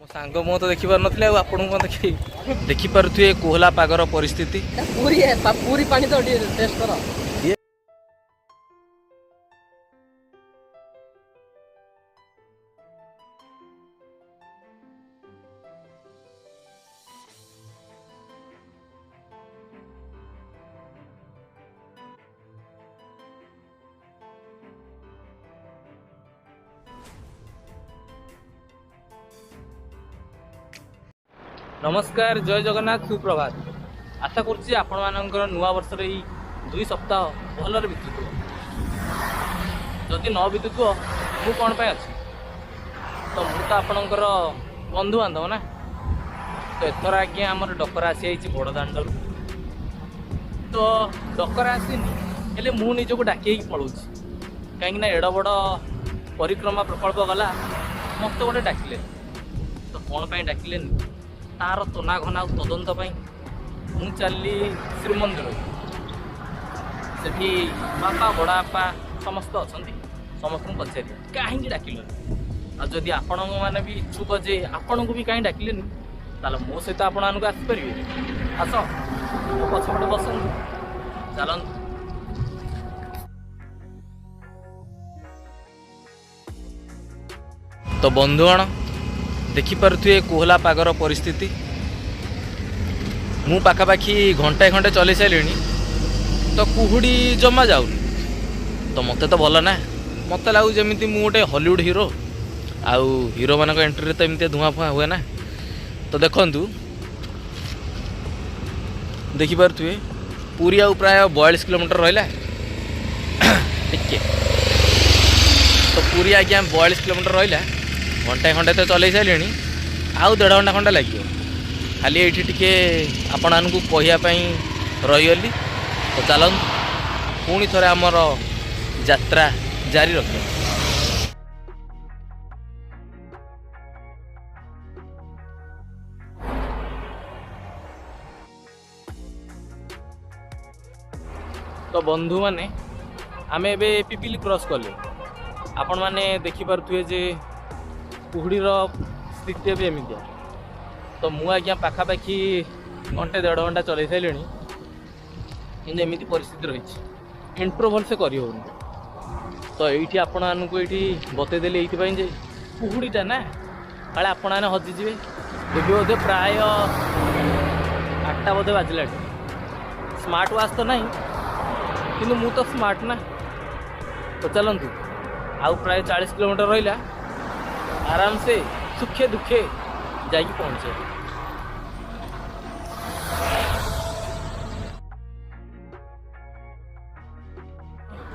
मो सांग मु तो देखी पार नथिले आपन को देखी पारुथिए कोहला पागर परिस्थिति पूरी है पूरी पानी तो टेस्ट करो। नमस्कार जय जगन्नाथ सुप्रभात। आशा करुच्ची आपण मानकर नुआ वर्ष दुई सप्ताह भलरे बीतुव जदि न बीतुव मु कौन पे अच्छी तो मु तो आपणकर बंधु बांधव ना। तो एथर आज्ञा आमर डकरा आसी बड़ दाण्ड तो डकरा आसीनी हेले मु निजको डाक पलाऊँ कहीं एड बड़ परिक्रमा प्रकल्प गला मत गोटे डाकिले तो कौन पे डाकिले तार तना घना तदंत मु चली श्रीमंदिर से बापा बड़ापा समस्त अच्छा समस्त पचार कहीं डाकिल आदि आपण मैंने भी इच्छुक जे आपण को भी कहीं डाकिले ताल मो सहित आपण मानक आसपारे आस मो पछपटे बस चलत। तो बंधुगण देखिपे कोहला पागर परिस्थिति मु पाखापाखि घंटाए घंटे चल सारे तो कुहुड़ी जमा जाऊनी तो मत तो भल ना मत लगुच जमी मु गोटे हॉलीवुड हीरो आउ हीरो मान एंट्री तो एमती धुआं फुआ हुए ना। तो देखु देखिपे पूरी आउ प्राय 42 किलोमीटर रहा टिके तो पूरी आज्ञा 42 किलोमीटर रहा घंटाए खंडे तो चल सारे आउ 1.5 घंटा खंडे लगे खाली ये टे आपण मानू कहवाई रहीगली। तो चलत पुणी थे आमर यात्रा जारी रख। तो बंधु माने आमे एबे पिपिली क्रॉस कले आपण माने देखि पारुथुए जे कुहुड़ीर स्थिति भी एमती तो मु आज्ञा पाखापाखि घंटे 1.5 घंटा चल सारे कि एमती परिस्थिति रही इंट्रो भल से कर तो ये आपण मानक ये बतईदेली ये कुहुड़ीटा ना काले आपण मैंने हजिजे ए बोधे प्राय 8टा बोधे बाजिला स्मार्ट वाच तो नहीं कि मु तो स्मार्ट ना। तो चलतु आउ प्राय 40 किलोमीटर रहा आराम से सुखे दुखे जाकि पहुँचे।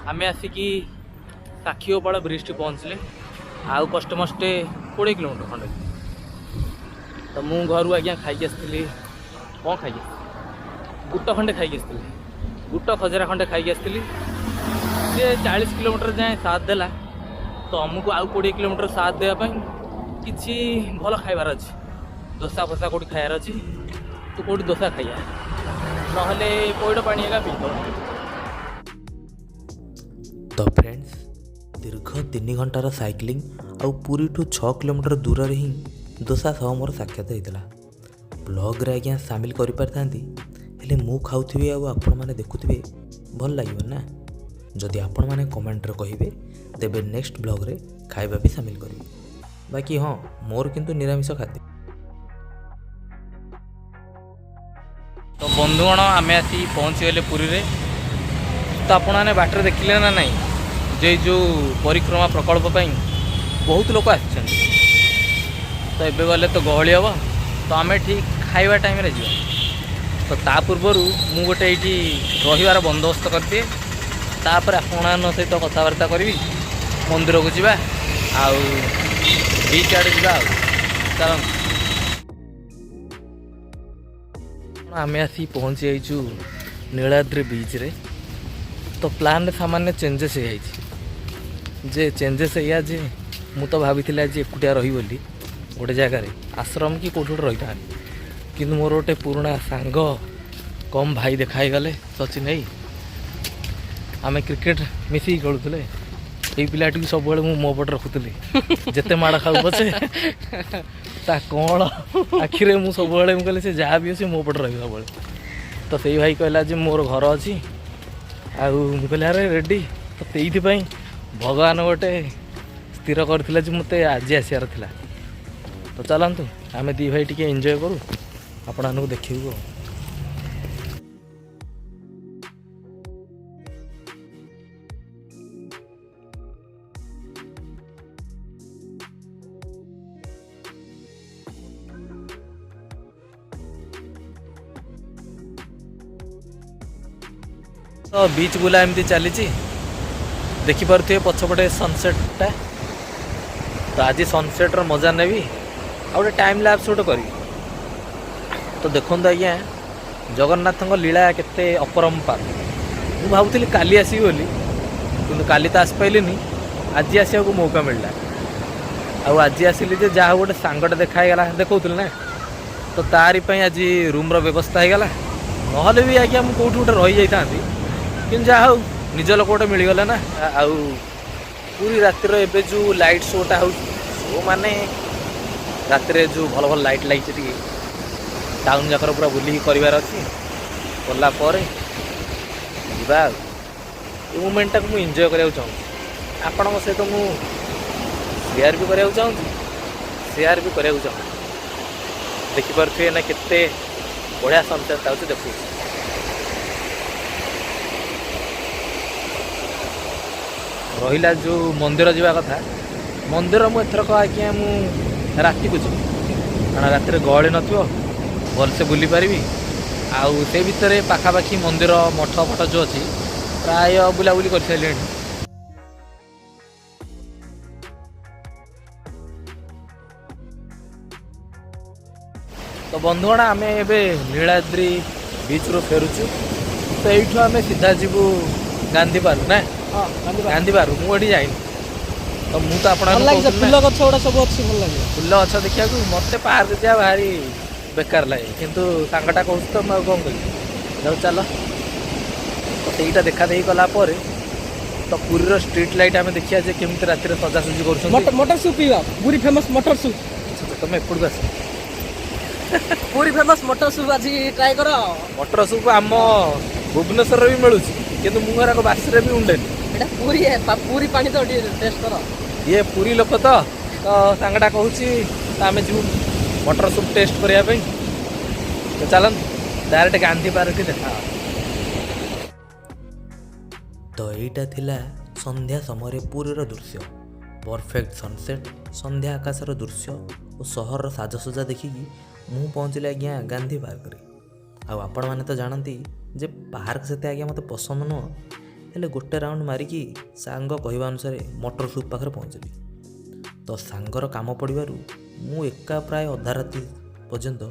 आमे आसिकी साक्षीगोपाल ब्रिज पहुँचले आउ कष्टमष्टे 20 किलोमीटर खंडे तो मु घर आज्ञा खाई आसती कौन खाई गुट खंडे खाई आसती गुट खजरा खंडे खाई आसती सी 40 किलोमीटर जाए साथ देला तो आमको आउ 20 किलोमीटर साथ देवाई किसी भल खाइबार अच्छी दोसा फसा कौटी खायार अच्छी तो कौटी दोसा खाइया ना पैड़ पानी एका पी। तो फ्रेंड्स दीर्घ 3 घंटार साइक्लिंग आउ पूरी ठू 6 किलोमीटर दूर ही दोसा सह मोर साक्षात होता ब्लॉग रे आज्ञा सामिल कर पारि हेले मु खाऊथि आपण मैंने देखुवे भल लगे ना। जदि आपण मैंने कमेंट रे कहिबे तेबे नेक्स्ट ब्लॉग रे खाइबा भी सामिल करी बाकी हाँ मोर किंतु निरामिष खाद्य। तो बंधुगण आमे आसी पहुँचीगले पुरी रे तो आपण मैंने बाटर देखिले ना नहीं जे जो परिक्रमा प्रकल्प बहुत लोग आस तो एबे गले तो गहली हम तो आम ठीक खाइबा टाइम रे जीवा तो ता पूर्वर मु गोटे ये रहीबार बंदोबस्त करदिए तापर आपण सहित कथबार्ता करी मंदिर को जीवा आउ बीच आड़े जा चल आम आसी पहुँची जाइचु नीलाद्रि बीच रे तो प्लान सामान्य चेंजेस हो जे चेंजेस या जे मु तो भाभी आज एकुटिया रही बोली गोटे जगार आश्रम कि कौट रही था कि मोर गोटे पुराना सांग कम भाई देखाई गले सचिन भाई आम क्रिकेट मिसिक खेलुले ଏଇ ପିଲାଟିକୁ ସବୁବେଳେ ମୁଁ ମୋ ପଟେ ରଖୁଥିଲି ଯେତେ ମାଡ଼ ଖାଉ ପଛେ ତା କଅଁଳ ଆଖିରେ ମୁଁ ସବୁବେଳେ ମୁଁ କହିଲି ସେ ଯାହା ବି ଅଛି ମୋ ପଟେ ରହିବ ସବୁବେଳେ। ତ ସେଇ ଭାଇ କହିଲା ଯେ ମୋର ଘର ଅଛି ଆଉ ମୁଁ କହିଲି ଆରେ ରେଡ଼ି। ତ ସେଇଥିପାଇଁ ଭଗବାନ ଗୋଟେ ସ୍ଥିର କରିଥିଲା ଯେ ମୋତେ ଆଜି ଆସିବାର ଥିଲା। ତ ଚାଲନ୍ତୁ ଆମେ ଦୁଇ ଭାଇ ଟିକେ ଏନ୍ଜୟ କରୁ, ଆପଣମାନଙ୍କୁ ଦେଖିବୁ ଆଉ। ତ ବିଚ୍ ବୁଲା ଏମିତି ଚାଲିଛି, ଦେଖିପାରୁଥିବେ ପଛପଟେ ସନସେଟ୍ଟା। ତ ଆଜି ସନସେଟ୍ର ମଜା ନେବି ଆଉ ଗୋଟେ ଟାଇମ୍ ଲ୍ୟାପ୍ସ ଗୋଟେ କରିବି। ତ ଦେଖନ୍ତୁ ଆଜ୍ଞା ଜଗନ୍ନାଥଙ୍କ ଲୀଳା କେତେ ଅପରମ୍ପାର। ମୁଁ ଭାବୁଥିଲି କାଲି ଆସିବି ବୋଲି, କିନ୍ତୁ କାଲି ତ ଆସିପାରିଲିନି, ଆଜି ଆସିବାକୁ ମୌକା ମିଳିଲା। ଆଉ ଆଜି ଆସିଲି ଯେ ଯାହା ହଉ ଗୋଟେ ସାଙ୍ଗଟେ ଦେଖା ହେଇଗଲା, ଦେଖାଉଥିଲି ନା, ତ ତାରି ପାଇଁ ଆଜି ରୁମ୍ର ବ୍ୟବସ୍ଥା ହେଇଗଲା। ନହେଲେ ବି ଆଜ୍ଞା ମୁଁ କେଉଁଠି ଗୋଟେ ରହିଯାଇଥାନ୍ତି, କିନ୍ତୁ ଯାହା ହଉ ନିଜ ଲୋକ ଗୋଟେ ମିଳିଗଲା ନା। ଆଉ ପୁରୀ ରାତିର ଏବେ ଯେଉଁ ଲାଇଟ୍ ଶୋଟା ହେଉଛି, ଶୋ ମାନେ ରାତିରେ ଯେଉଁ ଭଲ ଭଲ ଲାଇଟ୍ ଲାଗିଛି, ଟିକେ ଟାଉନ୍ ଯାକର ପୁରା ବୁଲିକି କରିବାର ଅଛି। କଲା ପରେ ଯିବା ଆଉ। ଏ ମୁମେଣ୍ଟଟାକୁ ମୁଁ ଏନ୍ଜୟ କରିବାକୁ ଚାହୁଁଛି, ଆପଣଙ୍କ ସହିତ ମୁଁ ସେୟାର ବି କରିବାକୁ ଚାହୁଁଛି, ସେୟାର ବି କରିବାକୁ ଚାହୁଁଛି। ଦେଖିପାରୁଥିବେ ନା କେତେ ବଢ଼ିଆ ସନସେଟ୍ ହେଉଛି, ଦେଖୁଛି। ରହିଲା ଯେଉଁ ମନ୍ଦିର ଯିବା କଥା, ମନ୍ଦିର ମୁଁ ଏଥରକ ଆଜ୍ଞା ମୁଁ ରାତିକୁ ଯିବି, କାରଣ ରାତିରେ ଗହଳି ନଥିବ, ଭଲସେ ବୁଲି ପାରିବି। ଆଉ ସେ ଭିତରେ ପାଖାପାଖି ମନ୍ଦିର ମଠ ଫଟ ଯେଉଁ ଅଛି ପ୍ରାୟ ବୁଲାବୁଲି କରିସାରିଲେଣି। ତ ବନ୍ଧୁଗଣ ଆମେ ଏବେ ନୀଳାଦ୍ରି ବିଚ୍ରୁ ଫେରୁଛୁ। ତ ଏଇଠୁ ଆମେ ସିଧା ଯିବୁ ଗାନ୍ଧୀ ପାର୍କ ନା? ଗାନ୍ଧୀ ପାର୍କ। ମୁଁ ଏଠି ଯାଇନି, ତ ମୁଁ ତ ଆପଣଙ୍କୁ ଫୁଲ ଗଛ ଗୁଡ଼ା ସବୁ ଅଛି, ଭଲ ଲାଗେ ଫୁଲ ଗଛ ଦେଖିବାକୁ। ମୋତେ ପାର୍କ ଯିବା ଭାରି ବେକାର ଲାଗେ, କିନ୍ତୁ ସାଙ୍ଗଟା କହୁଛି ତ ମୁଁ ଆଉ କ'ଣ କରିବି। ଯାଉ ଚାଲ। ତ ସେଇଟା ଦେଖା ଦେଇ ଗଲା ପରେ ତ ପୁରୀର ଷ୍ଟ୍ରିଟ୍ ଲାଇଟ୍ ଆମେ ଦେଖିବା ଯେ କେମିତି ରାତିରେ ସଜାସଜି କରୁଛନ୍ତି। ମଟର ସୁପ୍ ପିଇବା, ପୁରୀ ଫେମସ୍ ମଟର ସୁପ୍। ତମେ ଏପଟକୁ ଆସ। ପୁରୀ ଫେମସ୍ ମଟର ସୁପ୍ ଆଜି ଟ୍ରାଏ କର। ମଟର ସୁପ୍ ଆମ ଭୁବନେଶ୍ୱରରେ ବି ମିଳୁଛି, କିନ୍ତୁ ମୁଁ ଏରାକ ବାସିରେ ବି ଉଣ୍ଡେନି। ଏଇଟା ପୁରୀ ପାଣି ତ ଟିକେ ଟେଷ୍ଟ କର। ଇଏ ପୁରୀ ଲୋକ ତ ସାଙ୍ଗଟା କହୁଛି ଆମେ ଯିବୁ ମଟର ସୁପ୍ ଟେଷ୍ଟ କରିବା ପାଇଁ। ତ ଚାଲନ୍ତୁ ଡାଇରେକ୍ଟ ଗାନ୍ଧୀ ପାର୍କଠି ଦେଖା। ତ ଏଇଟା ଥିଲା ସନ୍ଧ୍ୟା ସମୟରେ ପୁରୀର ଦୃଶ୍ୟ। ପରଫେକ୍ଟ ସନସେଟ୍, ସନ୍ଧ୍ୟା ଆକାଶର ଦୃଶ୍ୟ ଓ ସହରର ସାଜସଜ୍ଜା ଦେଖିକି ମୁଁ ପହଞ୍ଚିଲି ଆଜ୍ଞା ଗାନ୍ଧୀ ପାର୍କରେ। ଆଉ ଆପଣମାନେ ତ ଜାଣନ୍ତି ଯେ ପାର୍କ ସେତେ ଆଜ୍ଞା ମୋତେ ପସନ୍ଦ ନୁହଁ, ହେଲେ ଗୋଟେ ରାଉଣ୍ଡ ମାରିକି ସାଙ୍ଗ କହିବା ଅନୁସାରେ ମଟର ସୁପ୍ ପାଖରେ ପହଞ୍ଚିଲି। ତ ସାଙ୍ଗର କାମ ପଡ଼ିବାରୁ ମୁଁ ଏକା ପ୍ରାୟ ଅଧା ରାତି ପର୍ଯ୍ୟନ୍ତ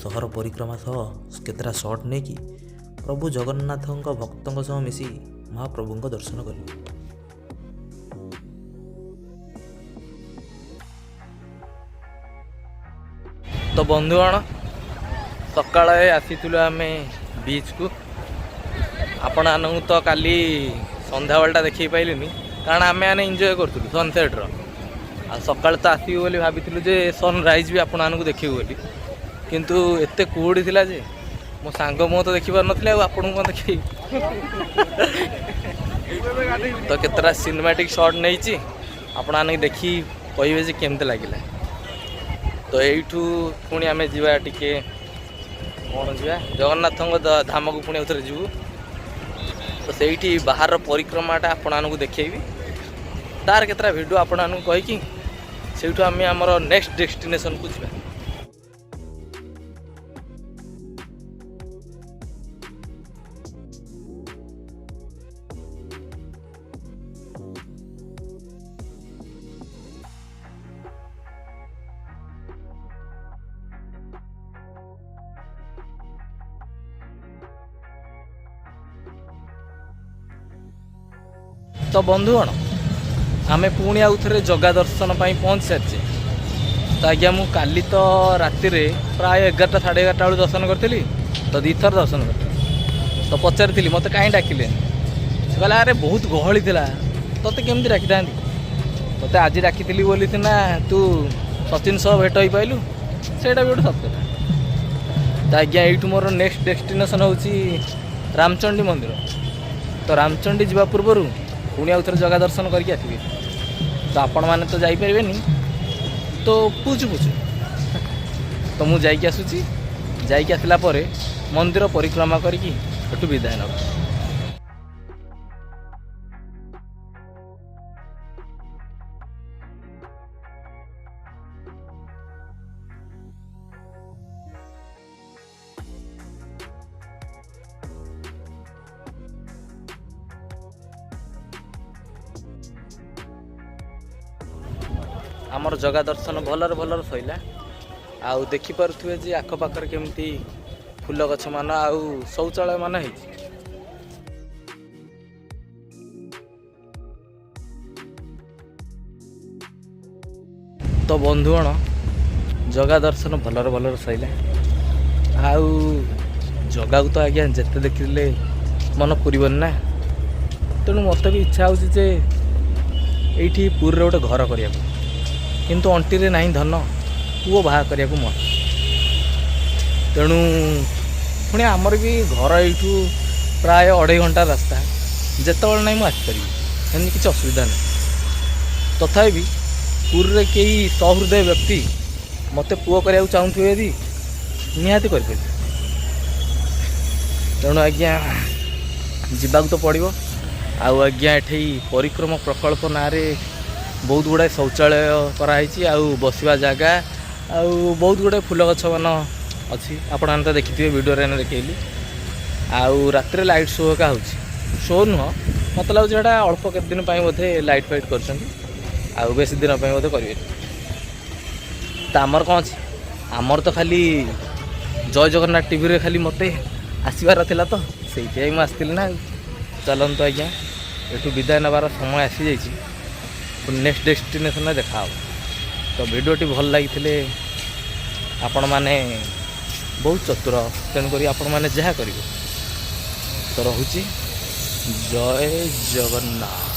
ସହର ପରିକ୍ରମା ସହ କେତେଟା ସଟ୍ ନେଇକି ପ୍ରଭୁ ଜଗନ୍ନାଥଙ୍କ ଭକ୍ତଙ୍କ ସହ ମିଶି ମହାପ୍ରଭୁଙ୍କ ଦର୍ଶନ କଲି। ତ ବନ୍ଧୁଗଣ ସକାଳେ ଆସିଥିଲୁ ଆମେ ବିଚ୍କୁ। ଆପଣମାନଙ୍କୁ ତ କାଲି ସନ୍ଧ୍ୟାବେଳଟା ଦେଖେଇ ପାଇଲିନି, କାରଣ ଆମେ ଏନ୍ଜୟ କରୁଥିଲୁ ସନସେଟ୍ର। ଆଉ ସକାଳେ ତ ଆସିବୁ ବୋଲି ଭାବିଥିଲୁ ଯେ ସନରାଇଜ୍ ବି ଆପଣମାନଙ୍କୁ ଦେଖିବୁ ବୋଲି, କିନ୍ତୁ ଏତେ କୁହୁଡ଼ି ଥିଲା ଯେ ମୋ ସାଙ୍ଗ ମୁଁ ତ ଦେଖିପାରୁନଥିଲି, ଆଉ ଆପଣଙ୍କୁ କ'ଣ ଦେଖେଇବି। ତ କେତେଟା ସିନେମାଟିକ୍ ସଟ୍ ନେଇଛି, ଆପଣମାନଙ୍କୁ ଦେଖି କହିବେ ଯେ କେମିତି ଲାଗିଲା। ତ ଏଇଠୁ ପୁଣି ଆମେ ଯିବା ଟିକେ କ'ଣ ଯିବା ଜଗନ୍ନାଥଙ୍କ ଧାମକୁ ପୁଣି ଆଉଥରେ ଯିବୁ। ତ ସେଇଠି ବାହାରର ପରିକ୍ରମାଟା ଆପଣମାନଙ୍କୁ ଦେଖେଇବି, ତାର କେତେଟା ଭିଡ଼ିଓ ଆପଣମାନଙ୍କୁ କହିକି ସେଇଠୁ ଆମେ ଆମର ନେକ୍ସଟ ଡେଷ୍ଟିନେସନକୁ ଯିବା। ତ ବନ୍ଧୁଗଣ ଆମେ ପୁଣି ଆଉ ଥରେ ଜଗା ଦର୍ଶନ ପାଇଁ ପହଞ୍ଚି ସାରିଛେ। ତ ଆଜ୍ଞା ମୁଁ କାଲି ତ ରାତିରେ ପ୍ରାୟ 11ଟା ସାଢ଼େ 11ଟା ବେଳୁ ଦର୍ଶନ କରିଥିଲି, ତ ଦୁଇଥର ଦର୍ଶନ କରିଥିଲି। ତ ପଚାରିଥିଲି ମୋତେ କାହିଁ ଡାକିଲେନି, ସେ କହିଲା ଆରେ ବହୁତ ଗହଳି ଥିଲା, ତୋତେ କେମିତି ଡାକିଥାନ୍ତି? ତୋତେ ଆଜି ଡାକିଥିଲି ବୋଲି ସିନା ତୁ ସଚିନ ସହ ଭେଟ ହେଇପାରିଲୁ, ସେଇଟା ବି ଗୋଟେ ସତ କଥା। ତ ଆଜ୍ଞା ଏଇଠୁ ମୋର ନେକ୍ସଟ ଡେଷ୍ଟିନେସନ୍ ହେଉଛି ରାମଚଣ୍ଡୀ ମନ୍ଦିର। ତ ରାମଚଣ୍ଡୀ ଯିବା ପୂର୍ବରୁ ପୁଣି ଆଉ ଥରେ ଜଗା ଦର୍ଶନ କରିକି ଆସିବେ। ତ ଆପଣମାନେ ତ ଯାଇପାରିବେନି, ତ ପୁଚୁ ତ ମୁଁ ଯାଇକି ଆସୁଛି। ଯାଇକି ଆସିଲା ପରେ ମନ୍ଦିର ପରିକ୍ରମା କରିକି ସେଠୁ ବିଦାୟ ନେବ। ଆମର ଜଗା ଦର୍ଶନ ଭଲରେ ସଇଲା। ଆଉ ଦେଖିପାରୁଥିବେ ଯେ ଆଖପାଖରେ କେମିତି ଫୁଲ ଗଛ ମାନ ଆଉ ଶୌଚାଳୟ ମାନ ହେଇଛି। ତ ବନ୍ଧୁଗଣ ଜଗା ଦର୍ଶନ ଭଲରେ ସଇଲା। ଆଉ ଜଗାକୁ ତ ଆଜ୍ଞା ଯେତେ ଦେଖିଲେ ମନ ପୁରିବନି ନା। ତେଣୁ ମୋତେ ବି ଇଚ୍ଛା ହେଉଛି ଯେ ଏଇଠି ପୁରୀରେ ଗୋଟେ ଘର କରିବାକୁ, କିନ୍ତୁ ଅଣ୍ଟିରେ ନାହିଁ ଧନ, ପୁଅ ବାହା କରିବାକୁ ମନ। ତେଣୁ ପୁଣି ଆମର ବି ଘର ଏଇଠୁ ପ୍ରାୟ 2.5 ଘଣ୍ଟା ରାସ୍ତା। ଯେତେବେଳେ ନାହିଁ ମୁଁ ଆସିପାରିବି, ଏମିତି କିଛି ଅସୁବିଧା ନାହିଁ। ତଥାପି ପୁରୀରେ କେହି ସହୃଦୟ ବ୍ୟକ୍ତି ମୋତେ ପୁଅ କରିବାକୁ ଚାହୁଁଥିବେ ଯଦି ନିହାତି କରିପାରିବେ। ତେଣୁ ଆଜ୍ଞା ଯିବାକୁ ତ ପଡ଼ିବ। ଆଉ ଆଜ୍ଞା ଏଠି ପରିକ୍ରମା ପ୍ରକଳ୍ପ ନାଁରେ ବହୁତ ଗୁଡ଼ାଏ ଶୌଚାଳୟ କରାହେଇଛି, ଆଉ ବସିବା ଜାଗା, ଆଉ ବହୁତ ଗୁଡ଼ାଏ ଫୁଲ ଗଛ ମାନ ଅଛି। ଆପଣମାନେ ତ ଦେଖିଥିବେ, ଭିଡ଼ିଓରେ ଏନେ ଦେଖେଇଲି। ଆଉ ରାତିରେ ଲାଇଟ୍ ଶୋ ଏକା ହେଉଛି। ଶୋ ନୁହଁ, ମୋତେ ଲାଗୁଛି ଏଇଟା ଅଳ୍ପ କେତେ ଦିନ ପାଇଁ ବୋଧେ ଲାଇଟ୍ ଫାଇଟ୍ କରିଛନ୍ତି, ଆଉ ବେଶୀ ଦିନ ପାଇଁ ବୋଧେ କରିବେନି। ତ ଆମର କ'ଣ ଅଛି, ଆମର ତ ଖାଲି ଜୟ ଜଗନ୍ନାଥ ଟିଭିରେ ଖାଲି ମୋତେ ଆସିବାର ଥିଲା, ତ ସେଇଥିପାଇଁ ମୁଁ ଆସିଥିଲି ନା। ଚାଲନ୍ତୁ ଆଜ୍ଞା, ଏଠୁ ବିଦାୟ ନେବାର ସମୟ ଆସିଯାଇଛି। ନେକ୍ସଟ ଡେଷ୍ଟିନେସନରେ ଦେଖା ହେବ। ତ ଭିଡ଼ିଓଟି ଭଲ ଲାଗିଥିଲେ ଆପଣମାନେ ବହୁତ ଚତୁର, ତେଣୁକରି ଆପଣମାନେ ଯାହା କରିବେ। ତ ରହୁଛି, ଜୟ ଜଗନ୍ନାଥ।